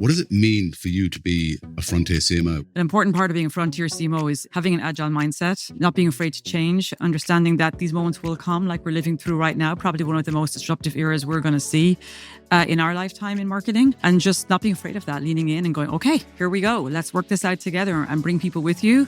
What does it mean for you to be a Frontier CMO? An important part of being a Frontier CMO is having an agile mindset, not being afraid to change, understanding that these moments will come like we're living through right now, probably one of the most disruptive eras we're going to see in our lifetime in marketing, and just not being afraid of that, leaning in and going, okay, here we go. Let's work this out together and bring people with you.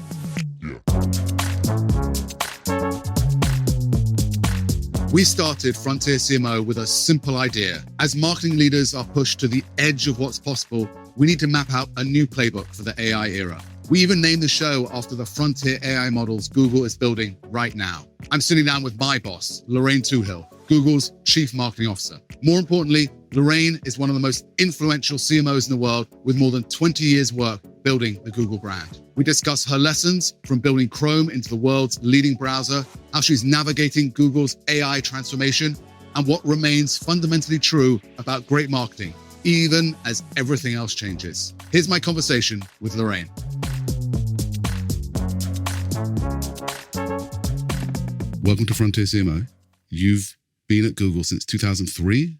We started Frontier CMO with a simple idea. As marketing leaders are pushed to the edge of what's possible, we need to map out a new playbook for the AI era. We even named the show after the frontier AI models Google is building right now. I'm sitting down with my boss, Lorraine Twohill, Google's Chief Marketing Officer. More importantly, Lorraine is one of the most influential CMOs in the world with more than 20 years' work building the Google brand. We discuss her lessons from building Chrome into the world's leading browser, how she's navigating Google's AI transformation, and what remains fundamentally true about great marketing, even as everything else changes. Here's my conversation with Lorraine. Welcome to Frontier CMO. You've been at Google since 2003?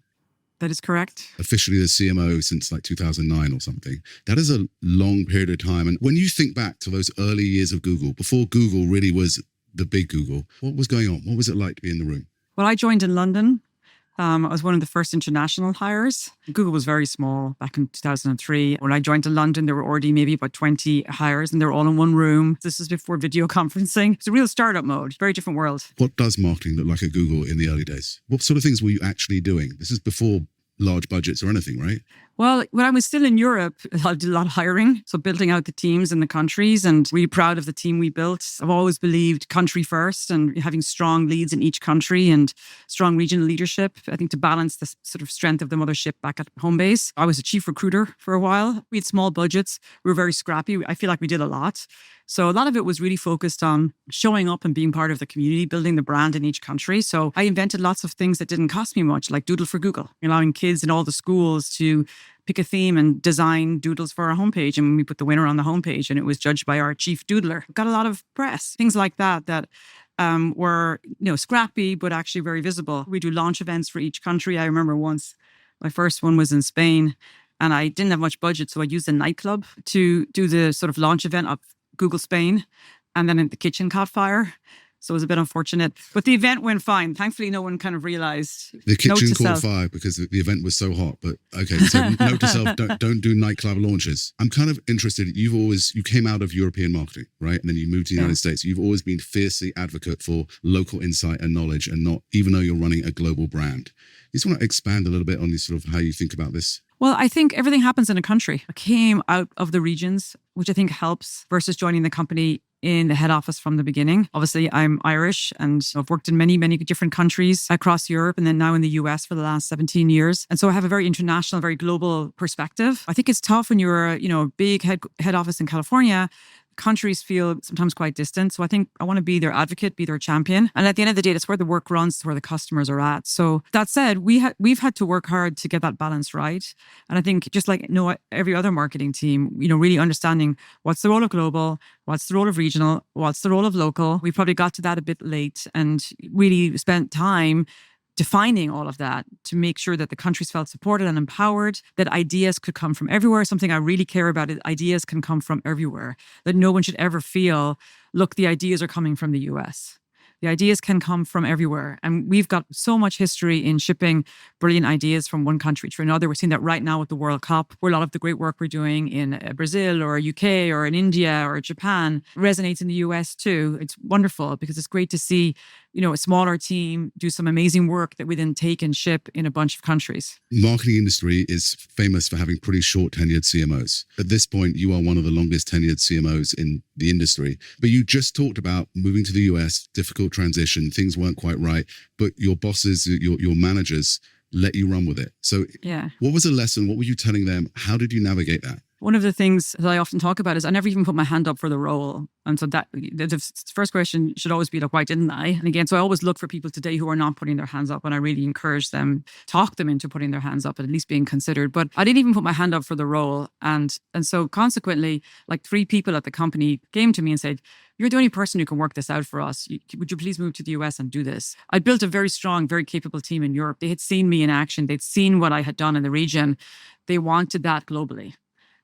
That is correct. Officially the CMO since like 2009 or something. That is a long period of time. And when you think back to those early years of Google, before Google really was the big Google, what was going on? What was it like to be in the room? Well, I joined in London. I was one of the first international hires. Google was very small back in 2003. When I joined in London, there were already maybe about 20 hires and they were all in one room. This is before video conferencing. It's a real startup mode, very different world. What does marketing look like at Google in the early days? What sort of things were you actually doing? This is before large budgets or anything, right? Well, when I was still in Europe, I did a lot of hiring. So building out the teams in the countries and really proud of the team we built. I've always believed country first and having strong leads in each country and strong regional leadership, I think to balance the sort of strength of the mothership back at home base. I was a chief recruiter for a while. We had small budgets. We were very scrappy. I feel like we did a lot. So a lot of it was really focused on showing up and being part of the community, building the brand in each country. So I invented lots of things that didn't cost me much, like Doodle for Google, allowing kids in all the schools to pick a theme and design doodles for our homepage. And we put the winner on the homepage and it was judged by our chief doodler. Got a lot of press, things like that were, scrappy, but actually very visible. We do launch events for each country. I remember once, my first one was in Spain and I didn't have much budget. So I used a nightclub to do the sort of launch event of Google Spain. And then the kitchen caught fire. So it was a bit unfortunate, but the event went fine. Thankfully, no one kind of realized. The kitchen caught fire because the event was so hot. But okay, so note to self: don't do nightclub launches. I'm kind of interested. You came out of European marketing, right, and then you moved to the United States. You've always been fiercely advocate for local insight and knowledge, and not even though you're running a global brand. You just want to expand a little bit on this sort of how you think about this. Well, I think everything happens in a country. I came out of the regions, which I think helps versus joining the company in the head office from the beginning. Obviously, I'm Irish and I've worked in many, many different countries across Europe and then now in the US for the last 17 years. And so I have a very international, very global perspective. I think it's tough when you're a big head office in California. Countries feel sometimes quite distant. So I think I want to be their advocate, be their champion. And at the end of the day, that's where the work runs, it's where the customers are at. So that said, we've had to work hard to get that balance right. And I think just like every other marketing team, really understanding what's the role of global, what's the role of regional, what's the role of local. We probably got to that a bit late and really spent time defining all of that to make sure that the countries felt supported and empowered, that ideas could come from everywhere. Something I really care about is ideas can come from everywhere, that no one should ever feel, look, the ideas are coming from the US. The ideas can come from everywhere. And we've got so much history in shipping brilliant ideas from one country to another. We're seeing that right now with the World Cup, where a lot of the great work we're doing in Brazil or UK or in India or Japan resonates in the US too. It's wonderful because it's great to see, a smaller team do some amazing work that we then take and ship in a bunch of countries. The marketing industry is famous for having pretty short tenured CMOs. At this point, you are one of the longest tenured CMOs in the industry. But you just talked about moving to the US, difficult transition, things weren't quite right, but your bosses, your managers let you run with it. So What was the lesson? What were you telling them? How did you navigate that? One of the things that I often talk about is I never even put my hand up for the role. And so that the first question should always be like, why didn't I? And again, so I always look for people today who are not putting their hands up and I really encourage them, talk them into putting their hands up and at least being considered. But I didn't even put my hand up for the role. And so consequently, like 3 people at the company came to me and said, you're the only person who can work this out for us. Would you please move to the US and do this? I built a very strong, very capable team in Europe. They had seen me in action. They'd seen what I had done in the region. They wanted that globally.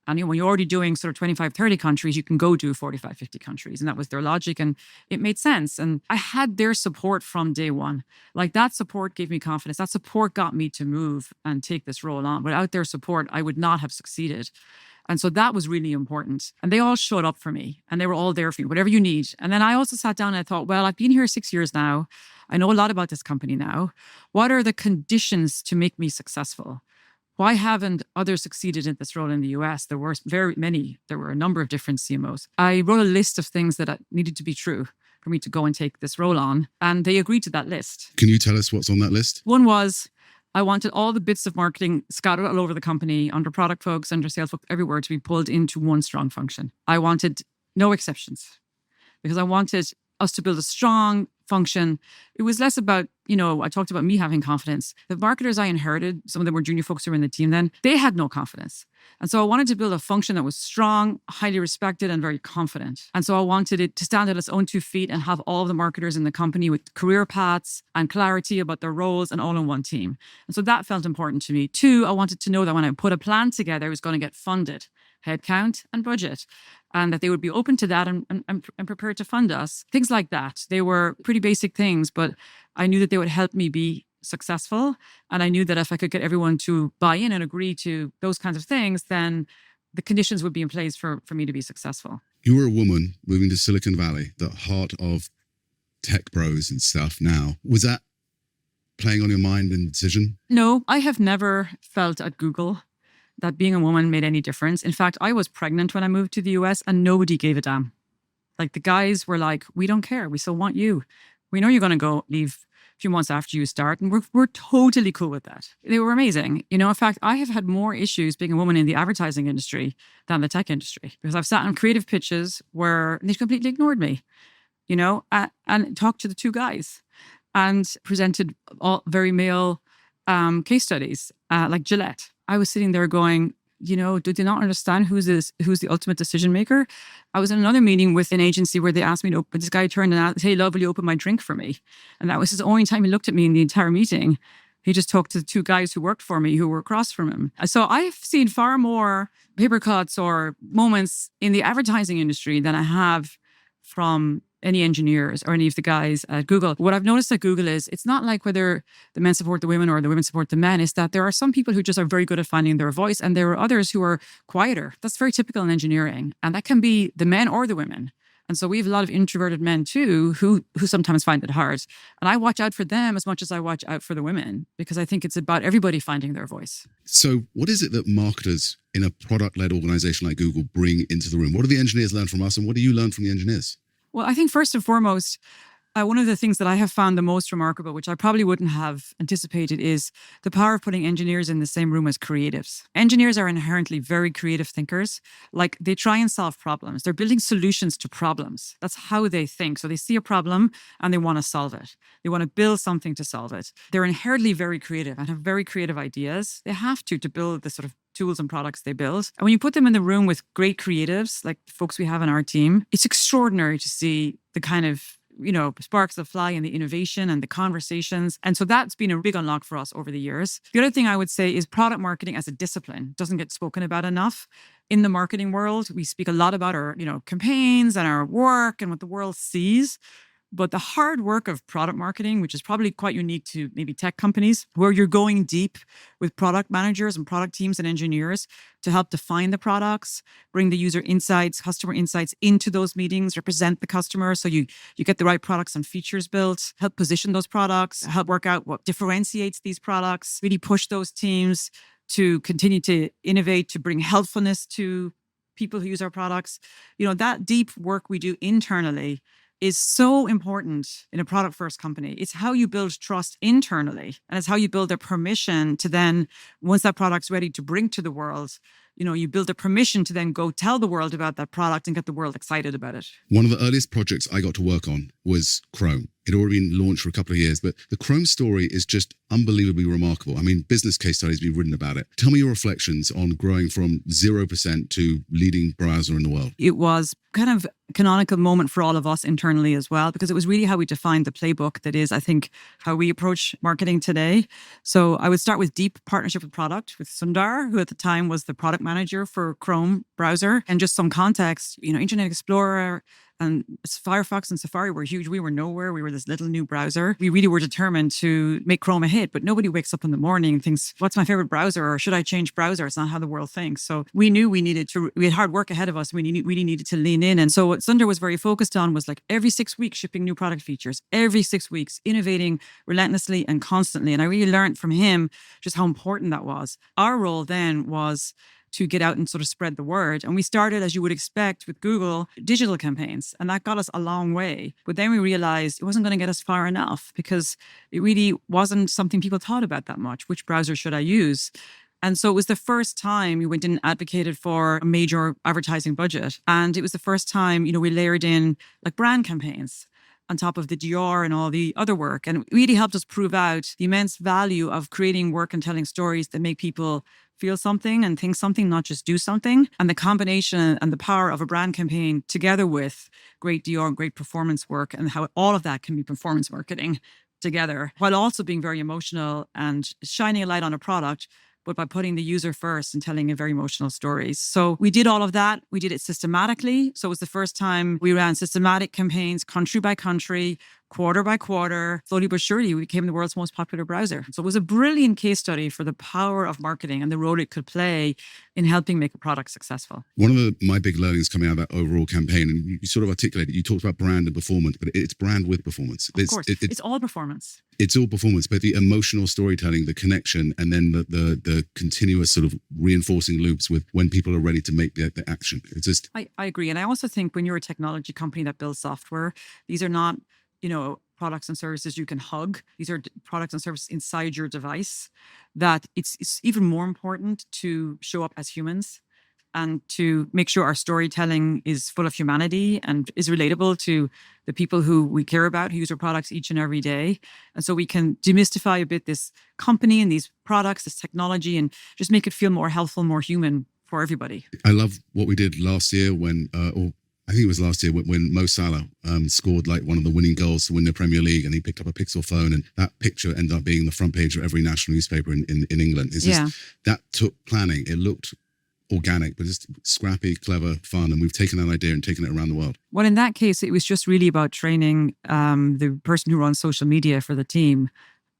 And when you're already doing sort of 25, 30 countries, you can go do 45, 50 countries. And that was their logic. And it made sense. And I had their support from day one. Like that support gave me confidence. That support got me to move and take this role on. Without their support, I would not have succeeded. And so that was really important. And they all showed up for me and they were all there for me, whatever you need. And then I also sat down and I thought, well, I've been here 6 years now. I know a lot about this company now. What are the conditions to make me successful? Why haven't others succeeded in this role in the US? There were very many. There were a number of different CMOs. I wrote a list of things that needed to be true for me to go and take this role on. And they agreed to that list. Can you tell us what's on that list? One was, I wanted all the bits of marketing scattered all over the company, under product folks, under sales folks, everywhere, to be pulled into one strong function. I wanted no exceptions because I wanted us to build a strong function. It was less about, I talked about me having confidence. The marketers I inherited, some of them were junior folks who were in the team then, they had no confidence. And so I wanted to build a function that was strong, highly respected, and very confident. And so I wanted it to stand on its own 2 feet and have all of the marketers in the company with career paths and clarity about their roles and all in one team. And so that felt important to me. 2, I wanted to know that when I put a plan together, it was going to get funded, headcount and budget, and that they would be open to that and prepared to fund us. Things like that. They were pretty basic things, but I knew that they would help me be successful. And I knew that if I could get everyone to buy in and agree to those kinds of things, then the conditions would be in place for me to be successful. You were a woman moving to Silicon Valley, the heart of tech bros and stuff now. Was that playing on your mind in the decision? No, I have never felt at Google that being a woman made any difference. In fact, I was pregnant when I moved to the US and nobody gave a damn. Like the guys were like, we don't care. We still want you. We know you're going to leave a few months after you start. And we're totally cool with that. They were amazing. In fact, I have had more issues being a woman in the advertising industry than the tech industry because I've sat on creative pitches where they completely ignored me, and talked to the 2 guys and presented all very male case studies like Gillette. I was sitting there going, do they not understand who's the ultimate decision maker? I was in another meeting with an agency where they asked me to open. This guy turned and asked, "Hey, love, will you open my drink for me?" And that was his only time he looked at me in the entire meeting. He just talked to the 2 guys who worked for me, who were across from him. So I've seen far more paper cuts or moments in the advertising industry than I have from any engineers or any of the guys at Google. What I've noticed at Google is it's not like whether the men support the women or the women support the men. It's that there are some people who just are very good at finding their voice and there are others who are quieter. That's very typical in engineering. And that can be the men or the women. And so we have a lot of introverted men too who sometimes find it hard. And I watch out for them as much as I watch out for the women because I think it's about everybody finding their voice. So what is it that marketers in a product-led organization like Google bring into the room? What do the engineers learn from us and what do you learn from the engineers? Well, I think first and foremost, one of the things that I have found the most remarkable, which I probably wouldn't have anticipated, is the power of putting engineers in the same room as creatives. Engineers are inherently very creative thinkers. Like they try and solve problems. They're building solutions to problems. That's how they think. So they see a problem and they want to solve it. They want to build something to solve it. They're inherently very creative and have very creative ideas. They have to build the sort of tools and products they build. And when you put them in the room with great creatives, like the folks we have on our team, it's extraordinary to see the kind of sparks that fly and the innovation and the conversations. And so that's been a big unlock for us over the years. The other thing I would say is product marketing as a discipline doesn't get spoken about enough. In the marketing world, we speak a lot about our, campaigns and our work and what the world sees. But the hard work of product marketing, which is probably quite unique to maybe tech companies, where you're going deep with product managers and product teams and engineers to help define the products, bring the user insights, customer insights into those meetings, represent the customer so you get the right products and features built, help position those products, help work out what differentiates these products, really push those teams to continue to innovate, to bring helpfulness to people who use our products. That deep work we do internally is so important in a product-first company. It's how you build trust internally, and it's how you build the permission to then, once that product's ready to bring to the world, you build a permission to then go tell the world about that product and get the world excited about it. One of the earliest projects I got to work on was Chrome. It had already been launched for a couple of years, but the Chrome story is just unbelievably remarkable. I mean, business case studies have been written about it. Tell me your reflections on growing from 0% to leading browser in the world. It was kind of canonical moment for all of us internally as well, because it was really how we defined the playbook that is, I think, how we approach marketing today. So I would start with deep partnership with product, with Sundar, who at the time was the product manager for Chrome browser. And just some context, Internet Explorer and Firefox and Safari were huge. We were nowhere. We were this little new browser. We really were determined to make Chrome a hit, but nobody wakes up in the morning and thinks, what's my favorite browser? Or should I change browser? It's not how the world thinks. So we knew we had hard work ahead of us. We really needed to lean in. And so what Sundar was very focused on was like every 6 weeks, shipping new product features, every 6 weeks, innovating relentlessly and constantly. And I really learned from him just how important that was. Our role then was to get out and sort of spread the word. And we started, as you would expect, with Google digital campaigns. And that got us a long way. But then we realized it wasn't going to get us far enough because it really wasn't something people thought about that much. Which browser should I use? And so it was the first time we went in and advocated for a major advertising budget. And it was the first time, we layered in like brand campaigns on top of the DR and all the other work. And it really helped us prove out the immense value of creating work and telling stories that make people feel something and think something, not just do something. And the combination and the power of a brand campaign together with great DR and great performance work, and how all of that can be performance marketing together, while also being very emotional and shining a light on a product, but by putting the user first and telling a very emotional stories. So we did all of that. We did it systematically. So it was the first time we ran systematic campaigns, country by country, quarter by quarter. Slowly but surely, we became the world's most popular browser. So it was a brilliant case study for the power of marketing and the role it could play in helping make a product successful. One of my big learnings coming out of that overall campaign, and you sort of articulated, you talked about brand and performance, but it's brand with performance. Of course, it's all performance. It's all performance, but the emotional storytelling, the connection, and then the continuous sort of reinforcing loops with when people are ready to make the action. It's just... I agree. And I also think when you're a technology company that builds software, these are not products and services you can hug. These are products and services inside your device, that it's even more important to show up as humans and to make sure our storytelling is full of humanity and is relatable to the people who we care about, who use our products each and every day. And so we can demystify a bit this company and these products, this technology, and just make it feel more helpful, more human for everybody. I love what we did last year when, I think it was last year when Mo Salah scored like one of the winning goals to win the Premier League, and he picked up a Pixel phone, and that picture ended up being the front page of every national newspaper in England. It's just, that took planning. It looked organic, but just scrappy, clever, fun. And we've taken that idea and taken it around the world. Well, in that case, it was just really about training the person who runs social media for the team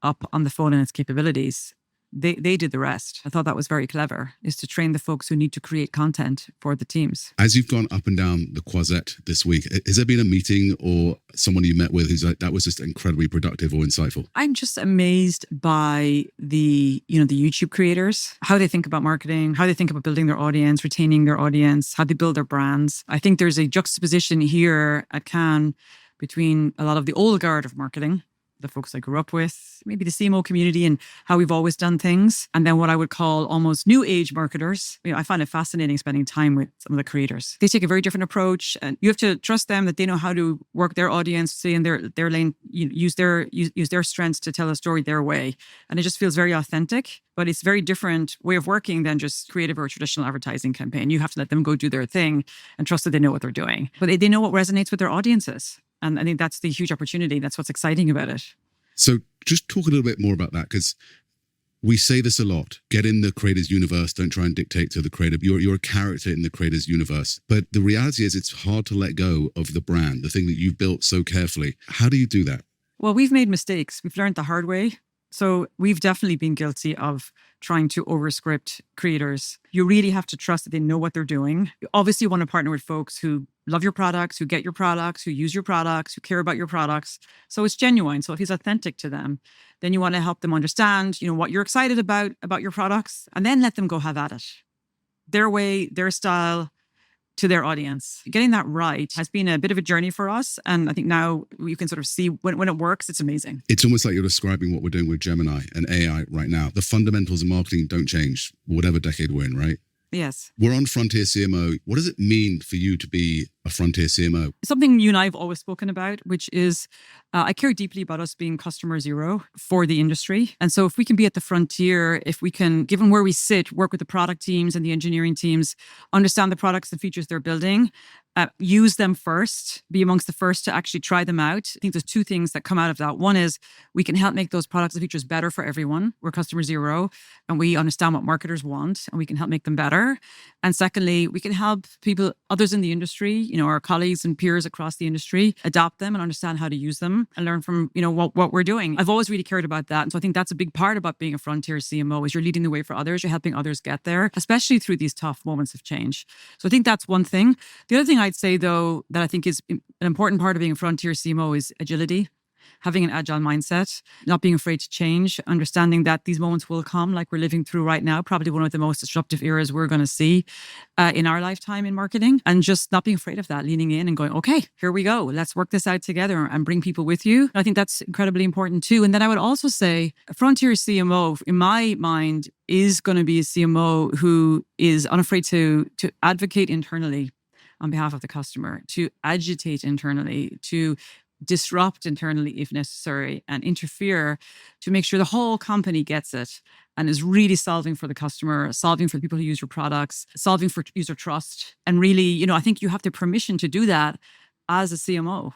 up on the phone and its capabilities. They did the rest. I thought that was very clever, is to train the folks who need to create content for the teams. As you've gone up and down the Quasette this week, has there been a meeting or someone you met with who's like, that was just incredibly productive or insightful? I'm just amazed by the YouTube creators, how they think about marketing, how they think about building their audience, retaining their audience, how they build their brands. I think there's a juxtaposition here at Cannes between a lot of the old guard of marketing, the folks I grew up with, maybe the CMO community and how we've always done things. And then what I would call almost new age marketers. I find it fascinating spending time with some of the creators. They take a very different approach, and you have to trust them that they know how to work their audience, stay in their lane, use their strengths to tell a story their way. And it just feels very authentic, but it's a very different way of working than just creative or traditional advertising campaign. You have to let them go do their thing and trust that they know what they're doing. But they know what resonates with their audiences. And I think that's the huge opportunity. That's what's exciting about it. So just talk a little bit more about that, because we say this a lot. Get in the creator's universe. Don't try and dictate to the creator. You're a character in the creator's universe. But the reality is it's hard to let go of the brand, the thing that you've built so carefully. How do you do that? Well, we've made mistakes. We've learned the hard way. So we've definitely been guilty of trying to overscript creators. You really have to trust that they know what they're doing. You obviously want to partner with folks who love your products, who get your products, who use your products, who care about your products. So it's genuine. So if it's authentic to them, then you want to help them understand, what you're excited about your products, and then let them go have at it. Their way, their style, to their audience. Getting that right has been a bit of a journey for us. And I think now you can sort of see when it works, it's amazing. It's almost like you're describing what we're doing with Gemini and AI right now. The fundamentals of marketing don't change, whatever decade we're in, right? Yes. We're on Frontier CMO. What does it mean for you to be a Frontier CMO? Something you and I have always spoken about, which is I care deeply about us being customer zero for the industry. And so if we can be at the frontier, if we can, given where we sit, work with the product teams and the engineering teams, understand the products and features they're building, use them first, be amongst the first to actually try them out. I think there's two things that come out of that. One is we can help make those products and features better for everyone. We're customer zero and we understand what marketers want and we can help make them better. And secondly, we can help people, others in the industry, our colleagues and peers across the industry, adopt them and understand how to use them and learn from, what we're doing. I've always really cared about that. And so I think that's a big part about being a Frontier CMO is you're leading the way for others. You're helping others get there, especially through these tough moments of change. So I think that's one thing. The other thing I'd say, though, that I think is an important part of being a Frontier CMO is agility, having an agile mindset, not being afraid to change, understanding that these moments will come like we're living through right now, probably one of the most disruptive eras we're going to see in our lifetime in marketing, and just not being afraid of that, leaning in and going, okay, here we go. Let's work this out together and bring people with you. I think that's incredibly important too. And then I would also say a Frontier CMO, in my mind, is going to be a CMO who is unafraid to advocate internally on behalf of the customer, to agitate internally, to disrupt internally if necessary, and interfere to make sure the whole company gets it and is really solving for the customer, solving for the people who use your products, solving for user trust. And really, I think you have the permission to do that as a CMO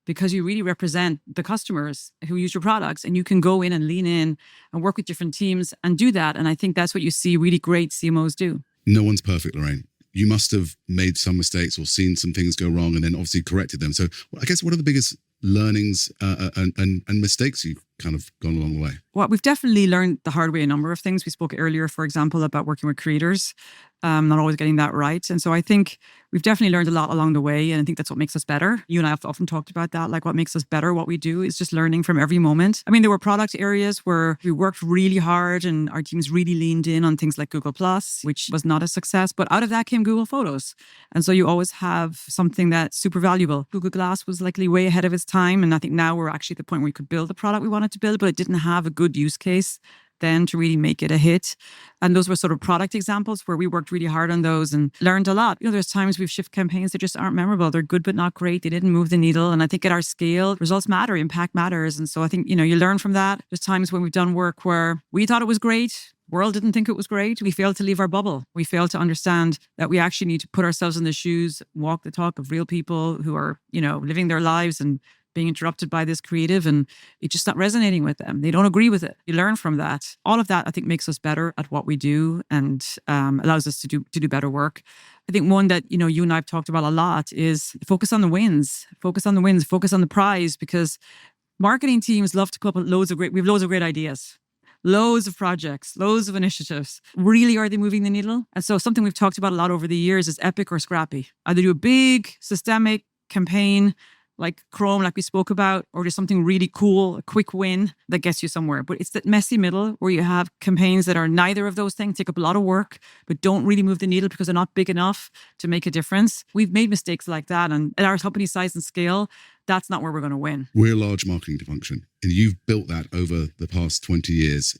because you really represent the customers who use your products and you can go in and lean in and work with different teams and do that. And I think that's what you see really great CMOs do. No one's perfect, Lorraine. You must have made some mistakes or seen some things go wrong and then obviously corrected them. So I guess what are the biggest learnings and mistakes you've kind of gone along the way? Well, we've definitely learned the hard way a number of things. We spoke earlier, for example, about working with creators, not always getting that right. And so I think we've definitely learned a lot along the way. And I think that's what makes us better. You and I have often talked about that. Like what makes us better, what we do is just learning from every moment. I mean, there were product areas where we worked really hard and our teams really leaned in on things like Google+, which was not a success. But out of that came Google Photos. And so you always have something that's super valuable. Google Glass was likely way ahead of its time. And I think now we're actually at the point where we could build the product we wanted to build, but it didn't have a good use case then to really make it a hit. And those were sort of product examples where we worked really hard on those and learned a lot. There's times we've shift campaigns that just aren't memorable. They're good, but not great. They didn't move the needle. And I think at our scale, results matter, impact matters. And so I think, you learn from that. There's times when we've done work where we thought it was great. World didn't think it was great. We failed to leave our bubble. We failed to understand that we actually need to put ourselves in the shoes, walk the talk of real people who are, living their lives and being interrupted by this creative and it's just not resonating with them. They don't agree with it. You learn from that. All of that, I think, makes us better at what we do and allows us to do better work. I think one that, you and I have talked about a lot is focus on the wins, focus on the prize, because marketing teams love to come up with we have loads of great ideas. Loads of projects, loads of initiatives. Really, are they moving the needle? And so something we've talked about a lot over the years is epic or scrappy. Either do a big systemic campaign like Chrome, like we spoke about, or just something really cool, a quick win that gets you somewhere. But it's that messy middle where you have campaigns that are neither of those things, take up a lot of work, but don't really move the needle because they're not big enough to make a difference. We've made mistakes like that. And at our company size and scale, that's not where we're going to win. We're a large marketing function, and you've built that over the past 20 years.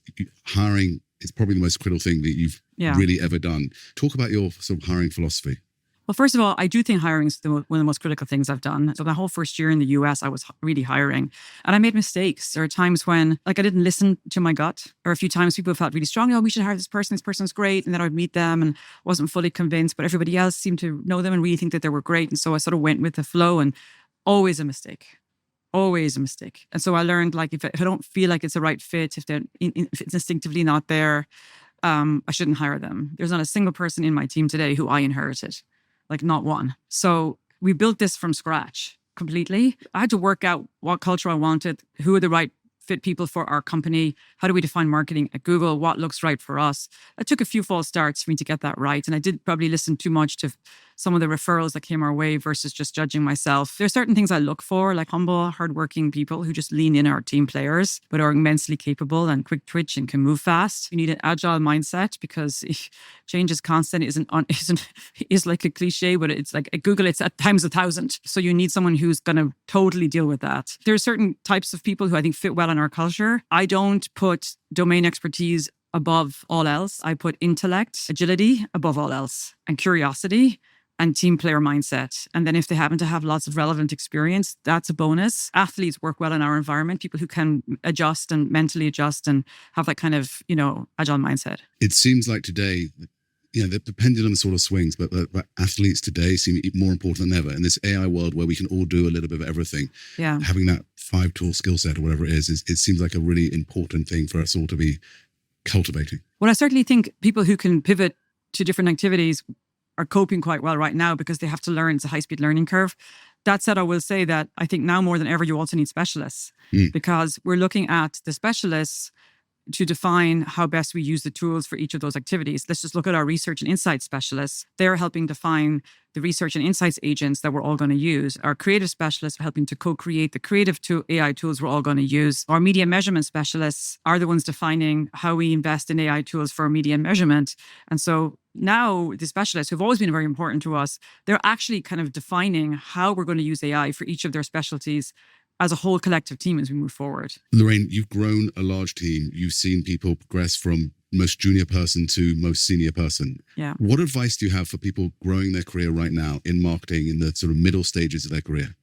Hiring is probably the most critical thing that you've really ever done. Talk about your sort of hiring philosophy. Well, first of all, I do think hiring is one of the most critical things I've done. So my whole first year in the US, I was really hiring and I made mistakes. There are times when I didn't listen to my gut, or a few times people felt really strongly, we should hire this person's great. And then I would meet them and wasn't fully convinced, but everybody else seemed to know them and really think that they were great. And so I sort of went with the flow, and always a mistake. Always a mistake. And so I learned, if I don't feel like it's the right fit, if it's instinctively not there, I shouldn't hire them. There's not a single person in my team today who I inherited. Not one. So we built this from scratch completely. I had to work out what culture I wanted, who are the right fit people for our company, how do we define marketing at Google, what looks right for us. It took a few false starts for me to get that right. And I did probably listen too much to some of the referrals that came our way versus just judging myself. There are certain things I look for, like humble, hardworking people who just lean in, our team players, but are immensely capable and quick twitch and can move fast. You need an agile mindset because change is constant is like a cliche, but it's like at Google, it's at times 1,000. So you need someone who's going to totally deal with that. There are certain types of people who I think fit well in our culture. I don't put domain expertise above all else. I put intellect, agility above all else, and curiosity and team player mindset. And then if they happen to have lots of relevant experience, that's a bonus. Athletes work well in our environment, people who can adjust and mentally adjust and have that kind of, agile mindset. It seems like today the pendulum sort of swings, but athletes today seem more important than ever in this AI world where we can all do a little bit of everything. Yeah. Having that 5-tool skill set or whatever it is, it seems like a really important thing for us all to be cultivating. Well, I certainly think people who can pivot to different activities are coping quite well right now because they have to learn. It's a high-speed learning curve. That said, I will say that I think now more than ever, you also need specialists because we're looking at the specialists to define how best we use the tools for each of those activities. Let's just look at our research and insights specialists. They're helping define the research and insights agents that we're all going to use. Our creative specialists are helping to co-create the creative AI tools we're all going to use. Our media measurement specialists are the ones defining how we invest in AI tools for media measurement. And so now the specialists who've always been very important to us, they're actually kind of defining how we're going to use AI for each of their specialties as a whole collective team as we move forward. Lorraine, you've grown a large team. You've seen people progress from most junior person to most senior person. Yeah. What advice do you have for people growing their career right now in marketing in the sort of middle stages of their career?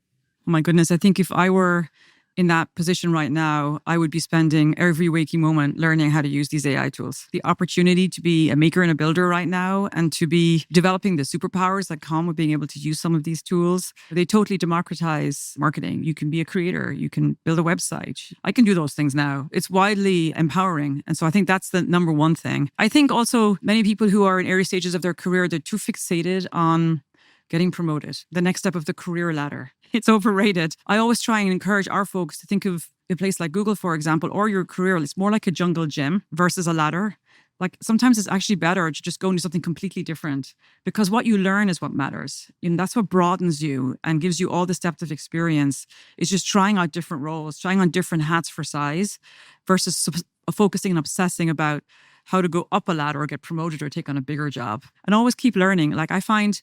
Oh my goodness. I think if I were in that position right now, I would be spending every waking moment learning how to use these AI tools. The opportunity to be a maker and a builder right now and to be developing the superpowers that come with being able to use some of these tools. They totally democratize marketing. You can be a creator. You can build a website. I can do those things now. It's widely empowering. And so I think that's the number one thing. I think also many people who are in early stages of their career, they're too fixated on getting promoted, the next step of the career ladder. It's overrated. I always try and encourage our folks to think of a place like Google, for example, or your career. It's more like a jungle gym versus a ladder. Like sometimes it's actually better to just go into something completely different because what you learn is what matters. And that's what broadens you and gives you all this depth of experience. It's just trying out different roles, trying on different hats for size versus focusing and obsessing about how to go up a ladder or get promoted or take on a bigger job. And always keep learning. Like I find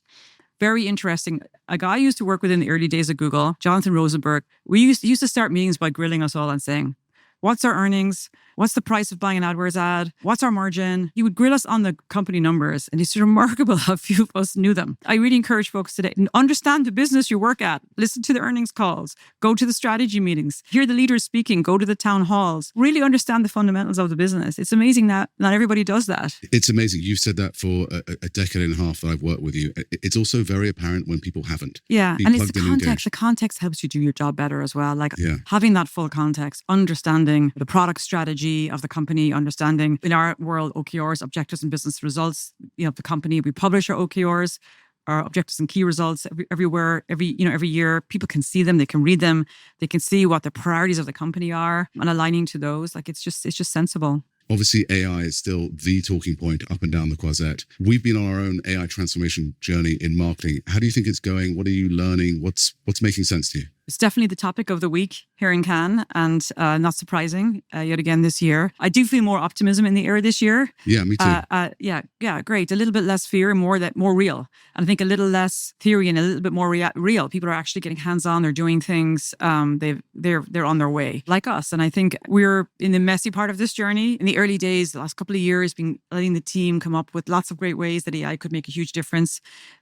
very interesting. A guy I used to work with in the early days of Google, Jonathan Rosenberg, he used to start meetings by grilling us all and saying, what's our earnings? What's the price of buying an AdWords ad? What's our margin? He would grill us on the company numbers, and it's remarkable how few of us knew them. I really encourage folks today, understand the business you work at, listen to the earnings calls, go to the strategy meetings, hear the leaders speaking, go to the town halls, really understand the fundamentals of the business. It's amazing that not everybody does that. It's amazing. You've said that for a decade and a half that I've worked with you. It's also very apparent when people haven't. Yeah, and it's the context. The context helps you do your job better as well. Like having that full context, understanding the product strategy of the company, understanding in our world OKRs, objectives and business results. The company, we publish our OKRs, our objectives and key results everywhere, every year. People can see them, they can read them, they can see what the priorities of the company are, and aligning to those. Like it's just sensible. Obviously, AI is still the talking point up and down the Croisette. We've been on our own AI transformation journey in marketing. How do you think it's going? What are you learning? What's making sense to you? It's definitely the topic of the week here in Cannes, and not surprising yet again this year. I do feel more optimism in the air this year. Yeah, me too. Yeah, great. A little bit less fear, more real. And I think a little less theory and a little bit more real. People are actually getting hands-on. They're doing things. They're on their way, like us. And I think we're in the messy part of this journey. In the early days, the last couple of years, been letting the team come up with lots of great ways that AI could make a huge difference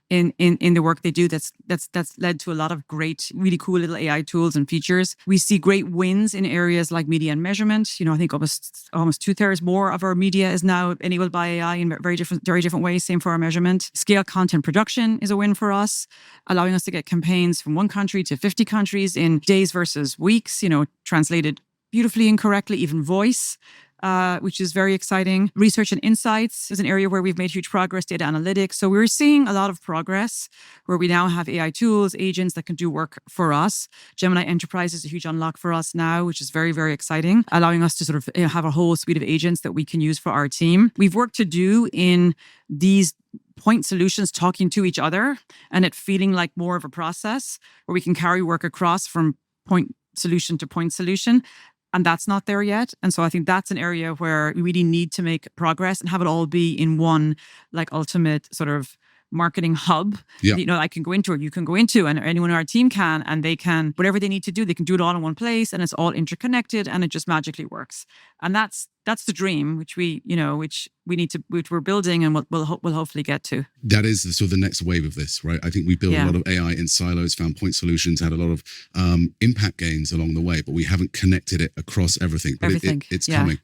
in the work they do. That's led to a lot of great, really cool little AI tools and features. We see great wins in areas like media and measurement. I think almost 2/3 more of our media is now enabled by AI in very different ways. Same for our measurement. Scale content production is a win for us, allowing us to get campaigns from one country to 50 countries in days versus weeks. Translated beautifully and correctly, even voice. Which is very exciting. Research and insights is an area where we've made huge progress, data analytics. So we're seeing a lot of progress where we now have AI tools, agents that can do work for us. Gemini Enterprise is a huge unlock for us now, which is very, very exciting, allowing us to sort of have a whole suite of agents that we can use for our team. We've work to do in these point solutions talking to each other and it feeling like more of a process where we can carry work across from point solution to point solution. And that's not there yet. And so I think that's an area where we really need to make progress and have it all be in one ultimate sort of marketing hub. Yeah. I can go into or you can go into and anyone on our team can, and they can, whatever they need to do, they can do it all in one place and it's all interconnected and it just magically works. And that's the dream, which which we're building and we'll hopefully get to. That is sort of the next wave of this, right? I think we built a lot of AI in silos, found point solutions, had a lot of impact gains along the way, but we haven't connected it across everything. But it's coming.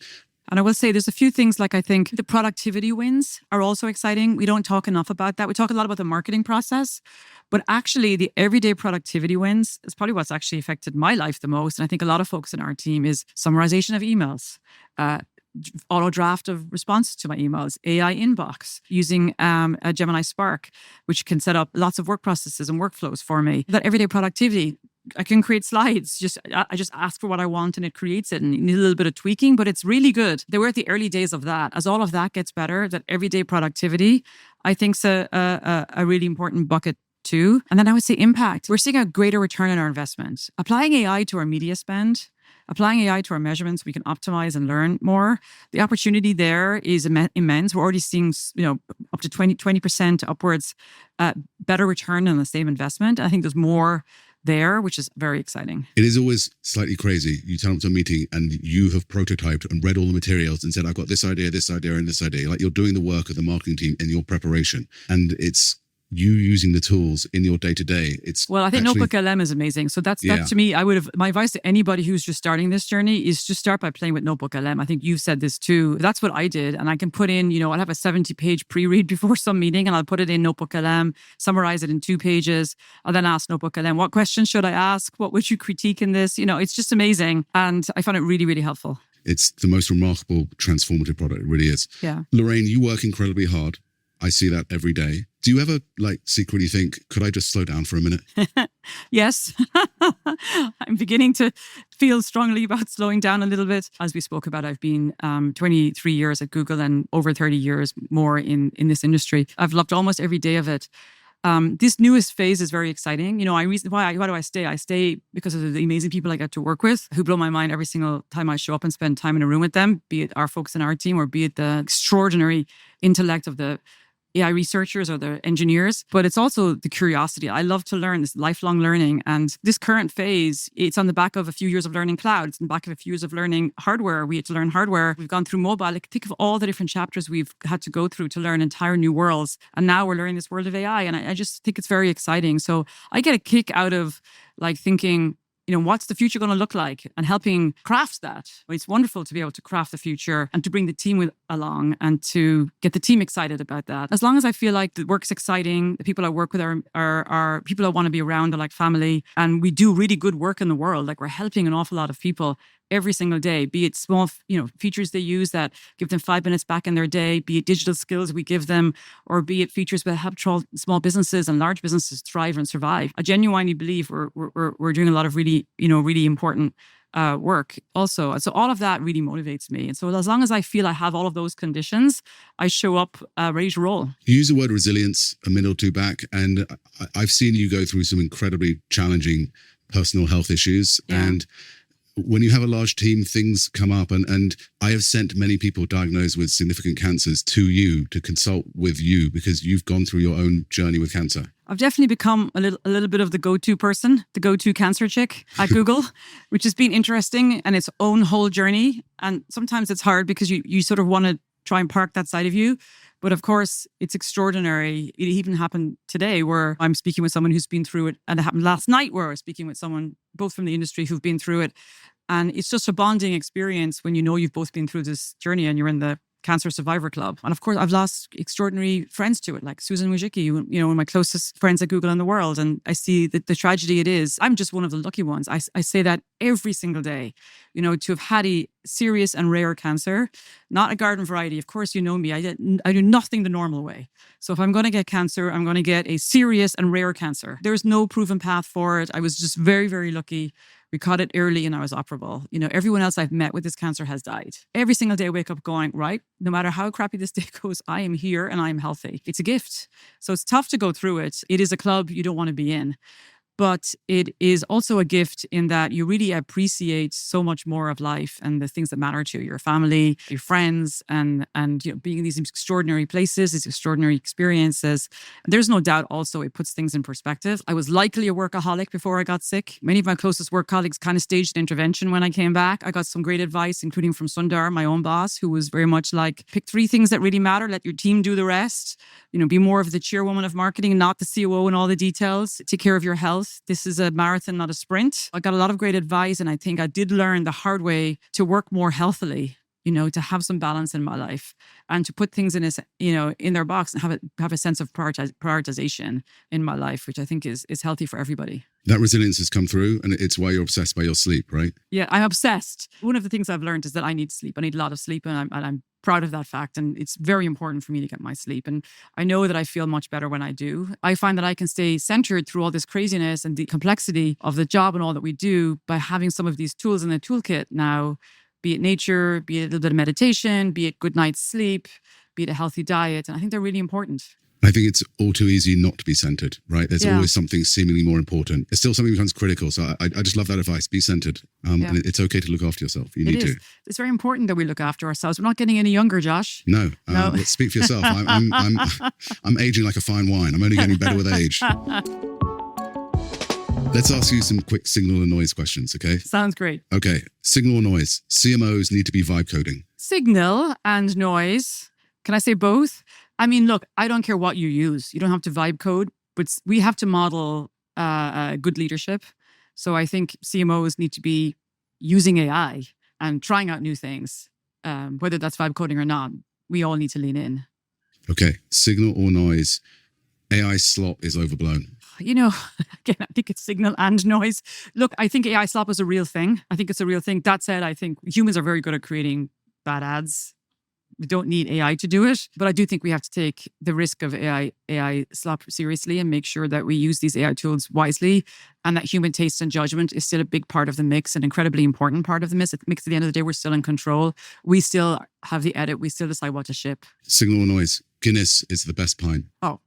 And I will say there's a few things like I think the productivity wins are also exciting. We don't talk enough about that. We talk a lot about the marketing process, but actually the everyday productivity wins is probably what's actually affected my life the most. And I think a lot of folks in our team is summarization of emails, auto draft of responses to my emails, AI inbox, using a Gemini Spark, which can set up lots of work processes and workflows for me. That everyday productivity, I can create slides. I just ask for what I want and it creates it, and you need a little bit of tweaking, but it's really good. They were at the early days of that. As all of that gets better, that everyday productivity, I think is a really important bucket too. And then I would say impact. We're seeing a greater return on our investment. Applying AI to our media spend, applying AI to our measurements, we can optimize and learn more. The opportunity there is immense. We're already seeing, up to 20% upwards, better return on the same investment. I think there's more there, which is very exciting. It is always slightly crazy. You turn up to a meeting and you have prototyped and read all the materials and said, I've got this idea, and this idea. Like, you're doing the work of the marketing team in your preparation. And it's you using the tools in your day-to-day. Well, I think NotebookLM is amazing. So that to me, my advice to anybody who's just starting this journey is just start by playing with NotebookLM. I think you've said this too. That's what I did. And I can put in, I'll have a 70-page pre-read before some meeting and I'll put it in NotebookLM, summarize it in 2 pages. I'll then ask NotebookLM, what questions should I ask? What would you critique in this? It's just amazing. And I found it really, really helpful. It's the most remarkable, transformative product. It really is. Yeah. Lorraine, you work incredibly hard. I see that every day. Do you ever secretly think, could I just slow down for a minute? Yes. I'm beginning to feel strongly about slowing down a little bit. As we spoke about, I've been 23 years at Google and over 30 years more in this industry. I've loved almost every day of it. This newest phase is very exciting. Why do I stay? I stay because of the amazing people I get to work with who blow my mind every single time I show up and spend time in a room with them, be it our folks in our team or be it the extraordinary intellect of the AI researchers or the engineers, but it's also the curiosity. I love to learn, this lifelong learning. And this current phase, it's on the back of a few years of learning cloud. It's on the back of a few years of learning hardware. We had to learn hardware. We've gone through mobile. Think of all the different chapters we've had to go through to learn entire new worlds. And now we're learning this world of AI. And I just think it's very exciting. So I get a kick out of thinking, what's the future going to look like and helping craft that. It's wonderful to be able to craft the future and to bring the team along and to get the team excited about that. As long as I feel like the work's exciting, the people I work with are people I want to be around, they're like family, and we do really good work in the world. Like, we're helping an awful lot of people every single day, be it small, features they use that give them 5 minutes back in their day, be it digital skills we give them, or be it features that help small businesses and large businesses thrive and survive. I genuinely believe we're doing a lot of really, really important work also. So all of that really motivates me. And so as long as I feel I have all of those conditions, I show up ready to roll. You use the word resilience a minute or two back, and I've seen you go through some incredibly challenging personal health issues. Yeah. And when you have a large team, things come up, and I have sent many people diagnosed with significant cancers to you to consult with you because you've gone through your own journey with cancer. I've definitely become a little bit of the go-to person, the go-to cancer chick at Google, which has been interesting and its own whole journey. And sometimes it's hard because you sort of want to try and park that side of you. But of course, it's extraordinary. It even happened today where I'm speaking with someone who's been through it. And it happened last night where I was speaking with someone, both from the industry, who've been through it. And it's just a bonding experience when you've both been through this journey and you're in the Cancer Survivor Club. And of course, I've lost extraordinary friends to it, like Susan Wojcicki, one of my closest friends at Google in the world. And I see the tragedy it is. I'm just one of the lucky ones. I say that every single day, to have had a serious and rare cancer, not a garden variety. Of course, you know me. I do nothing the normal way. So if I'm going to get cancer, I'm going to get a serious and rare cancer. There's no proven path for it. I was just very, very lucky. We caught it early and I was operable. Everyone else I've met with this cancer has died. Every single day I wake up going, right, no matter how crappy this day goes, I am here and I am healthy. It's a gift. So it's tough to go through it. It is a club you don't want to be in. But it is also a gift in that you really appreciate so much more of life and the things that matter to you, your family, your friends, and being in these extraordinary places, these extraordinary experiences. And there's no doubt also it puts things in perspective. I was likely a workaholic before I got sick. Many of my closest work colleagues kind of staged an intervention when I came back. I got some great advice, including from Sundar, my own boss, who was very much like, pick 3 things that really matter, let your team do the rest. Be more of the chairwoman of marketing, not the COO and all the details. Take care of your health. This is a marathon, not a sprint. I got a lot of great advice, and I think I did learn the hard way to work more healthily to have some balance in my life and to put things in their box and have a sense of prioritization in my life, which I think is healthy for everybody. That resilience has come through, and it's why you're obsessed by your sleep, right? Yeah, I'm obsessed. One of the things I've learned is that I need sleep. I need a lot of sleep, and I'm proud of that fact. And it's very important for me to get my sleep. And I know that I feel much better when I do. I find that I can stay centered through all this craziness and the complexity of the job and all that we do by having some of these tools in the toolkit now, be it nature, be it a little bit of meditation, be it good night's sleep, be it a healthy diet. And I think they're really important. I think it's all too easy not to be centered, right? There's always something seemingly more important. It's still something becomes critical. So I just love that advice. Be centered. And it's okay to look after yourself. You need to. It's very important that we look after ourselves. We're not getting any younger, Josh. No. Let's speak for yourself. I'm aging like a fine wine. I'm only getting better with age. Let's ask you some quick signal and noise questions, okay? Sounds great. Okay. Signal or noise? CMOs need to be vibe coding. Signal and noise. Can I say both? I mean, look, I don't care what you use. You don't have to vibe code, but we have to model good leadership. So I think CMOs need to be using AI and trying out new things, whether that's vibe coding or not. We all need to lean in. Okay. Signal or noise? AI slop is overblown. Again, I think it's signal and noise. Look, I think AI slop is a real thing. I think it's a real thing. That said, I think humans are very good at creating bad ads. We don't need AI to do it, but I do think we have to take the risk of AI slop seriously and make sure that we use these AI tools wisely, and that human taste and judgment is still a big part of the mix, an incredibly important part of the mix. At the end of the day, we're still in control. We still have the edit. We still decide what to ship. Signal or noise? Guinness is the best pint. Oh,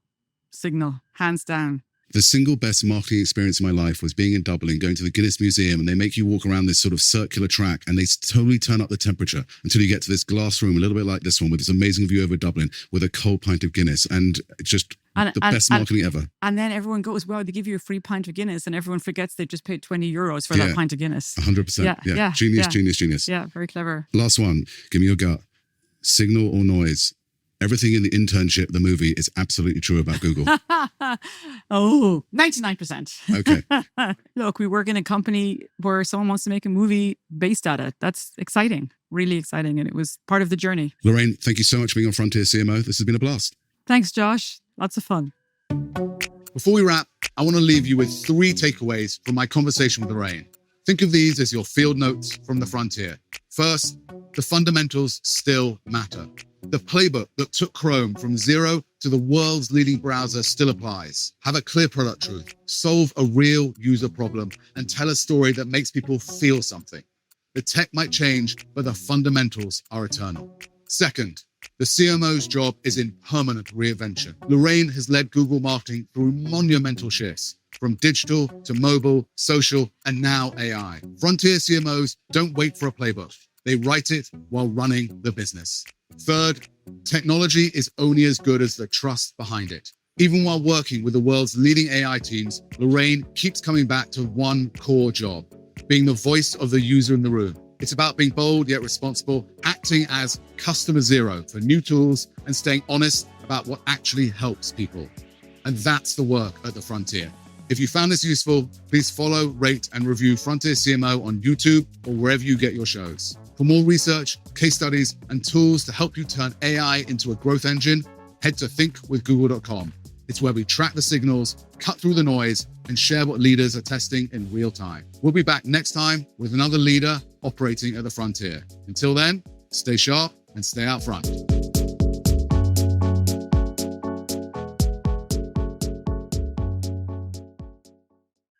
signal, hands down. The single best marketing experience of my life was being in Dublin, going to the Guinness Museum, and they make you walk around this sort of circular track, and they totally turn up the temperature until you get to this glass room, a little bit like this one, with this amazing view over Dublin, with a cold pint of Guinness, and just the best marketing ever. And then everyone goes, well, they give you a free pint of Guinness, and everyone forgets they just paid €20 for that pint of Guinness. 100%. Yeah. Genius. Yeah, very clever. Last one. Give me your gut. Signal or noise? Everything in the internship, the movie, is absolutely true about Google. 99%. Okay. Look, we work in a company where someone wants to make a movie based at it. That's exciting, really exciting. And it was part of the journey. Lorraine, thank you so much for being on Frontier CMO. This has been a blast. Thanks, Josh. Lots of fun. Before we wrap, I want to leave you with 3 takeaways from my conversation with Lorraine. Think of these as your field notes from the frontier. First, the fundamentals still matter. The playbook that took Chrome from zero to the world's leading browser still applies. Have a clear product truth, solve a real user problem, and tell a story that makes people feel something. The tech might change, but the fundamentals are eternal. Second, the CMO's job is in permanent reinvention. Lorraine has led Google marketing through monumental shifts, from digital to mobile, social, and now AI. Frontier CMOs don't wait for a playbook. They write it while running the business. Third, technology is only as good as the trust behind it. Even while working with the world's leading AI teams, Lorraine keeps coming back to one core job, being the voice of the user in the room. It's about being bold yet responsible, acting as customer zero for new tools, and staying honest about what actually helps people. And that's the work at the Frontier. If you found this useful, please follow, rate, and review Frontier CMO on YouTube or wherever you get your shows. For more research, case studies, and tools to help you turn AI into a growth engine, head to thinkwithgoogle.com. It's where we track the signals, cut through the noise, and share what leaders are testing in real time. We'll be back next time with another leader operating at the Frontier. Until then, stay sharp and stay out front.